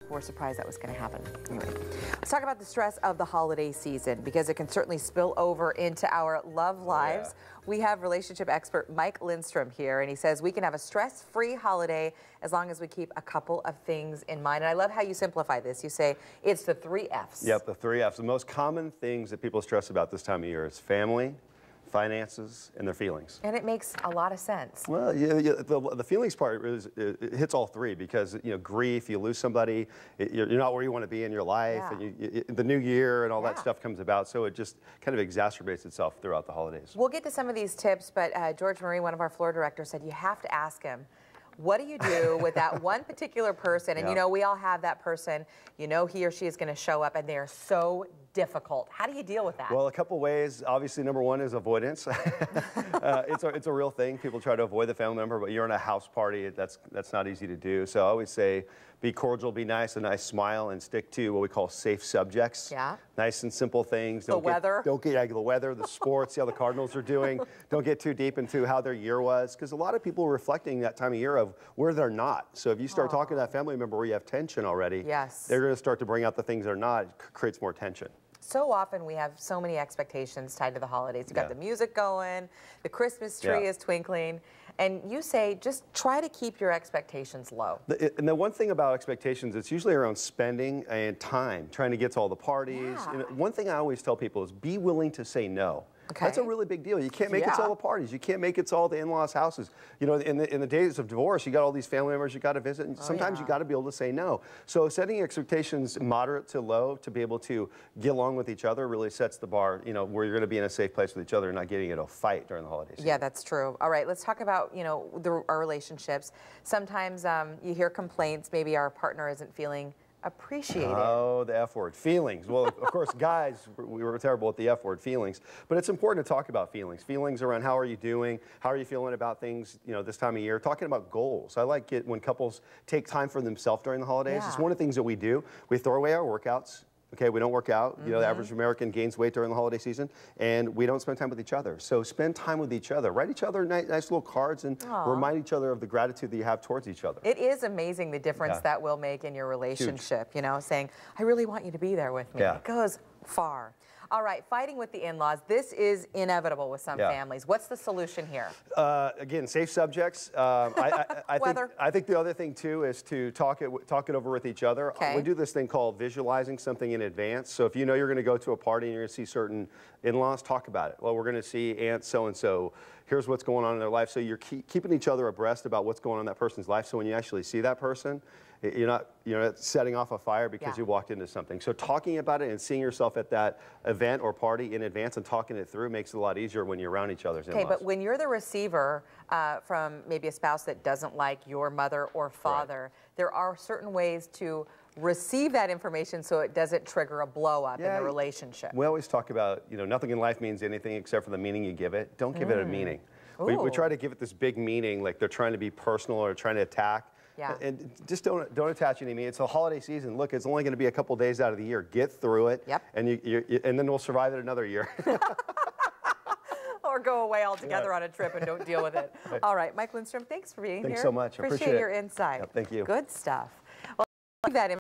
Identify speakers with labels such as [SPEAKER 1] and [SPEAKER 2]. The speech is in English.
[SPEAKER 1] were surprised that was going to happen. Anyway, let's talk about the stress of the holiday season, because it can certainly spill over into our love lives. We have relationship expert Mike Lindstrom here, and he says we can have a stress-free holiday as long as we keep a couple of things in mind. And I love how you simplify this. You say it's the 3 F's.
[SPEAKER 2] Yep, the 3 F's. The most common things that people stress about this time of year is family, finances, and their feelings.
[SPEAKER 1] And it makes a lot of sense.
[SPEAKER 2] Well, the feelings part it hits all 3, because grief, you lose somebody, you're not where you want to be in your life, and the new year and all that stuff comes about, so it just kind of exacerbates itself throughout the holidays.
[SPEAKER 1] We'll get to some of these tips, but George Murray, one of our floor directors, said you have to ask him, what do you do with that one particular person? And we all have that person, he or she is going to show up, and they are so difficult. How do you deal with that?
[SPEAKER 2] Well, a couple ways. Obviously, number one is avoidance. It's a real thing. People try to avoid the family member, but you're in a house party. That's not easy to do. So I always say, be cordial, be nice, a nice smile, and stick to what we call safe subjects. Yeah. Nice and simple things.
[SPEAKER 1] The weather,
[SPEAKER 2] the sports, see how the Cardinals are doing. Don't get too deep into how their year was, because a lot of people are reflecting that time of year of where they're not. So if you start talking to that family member where you have tension already, they're going to start to bring out the things they're not. It creates more tension.
[SPEAKER 1] So often we have so many expectations tied to the holidays. You've got the music going, the Christmas tree is twinkling, and you say just try to keep your expectations low.
[SPEAKER 2] And the one thing about expectations, it's usually around spending and time, trying to get to all the parties. One thing I always tell people is be willing to say no. Okay. That's a really big deal. You can't make it to all the parties. You can't make it to all the in-laws' houses. In the days of divorce, you got all these family members you got to visit, and sometimes you got to be able to say no. So setting expectations moderate to low to be able to get along with each other really sets the bar, where you're going to be in a safe place with each other and not getting into a fight during the holidays.
[SPEAKER 1] Yeah, that's true. All right, let's talk about, our relationships. Sometimes you hear complaints, maybe our partner isn't feeling appreciated.
[SPEAKER 2] Oh, the F word, feelings. Well, of course, guys, we were terrible at the F word, feelings. But it's important to talk about feelings. Feelings around how are you doing, how are you feeling about things, this time of year. Talking about goals. I like it when couples take time for themselves during the holidays. It's one of the things that we do. We throw away our workouts. Okay, we don't work out. The average American gains weight during the holiday season, and we don't spend time with each other. So spend time with each other. Write each other nice little cards and remind each other of the gratitude that you have towards each other.
[SPEAKER 1] It is amazing the difference that will make in your relationship. Saying, I really want you to be there with me. It goes far. All right, fighting with the in-laws. This is inevitable with some families. What's the solution here?
[SPEAKER 2] Again, safe subjects. I think the other thing too is to talk it over with each other. We do this thing called visualizing something in advance. So if you know you're going to go to a party and you're going to see certain in-laws, talk about it. Well, we're going to see Aunt so-and-so. Here's what's going on in their life. So you're keeping each other abreast about what's going on in that person's life. So when you actually see that person, you're not setting off a fire because you walked into something. So talking about it and seeing yourself at that event or party in advance and talking it through makes it a lot easier when you're around each other's in-laws.
[SPEAKER 1] Okay, but when you're the receiver from maybe a spouse that doesn't like your mother or father, there are certain ways to receive that information so it doesn't trigger a blow up in the relationship.
[SPEAKER 2] We always talk about, nothing in life means anything except for the meaning you give it. Don't give it a meaning. We try to give it this big meaning, like they're trying to be personal or trying to attack. And just don't attach any meaning. It's a holiday season. Look, it's only going to be a couple days out of the year. Get through it, and and then we'll survive it another year.
[SPEAKER 1] Or go away altogether on a trip and don't deal with it. All right, Mike Lindstrom, thanks for being here.
[SPEAKER 2] Thanks so much.
[SPEAKER 1] Appreciate your insight.
[SPEAKER 2] Thank you.
[SPEAKER 1] Good stuff. Well, that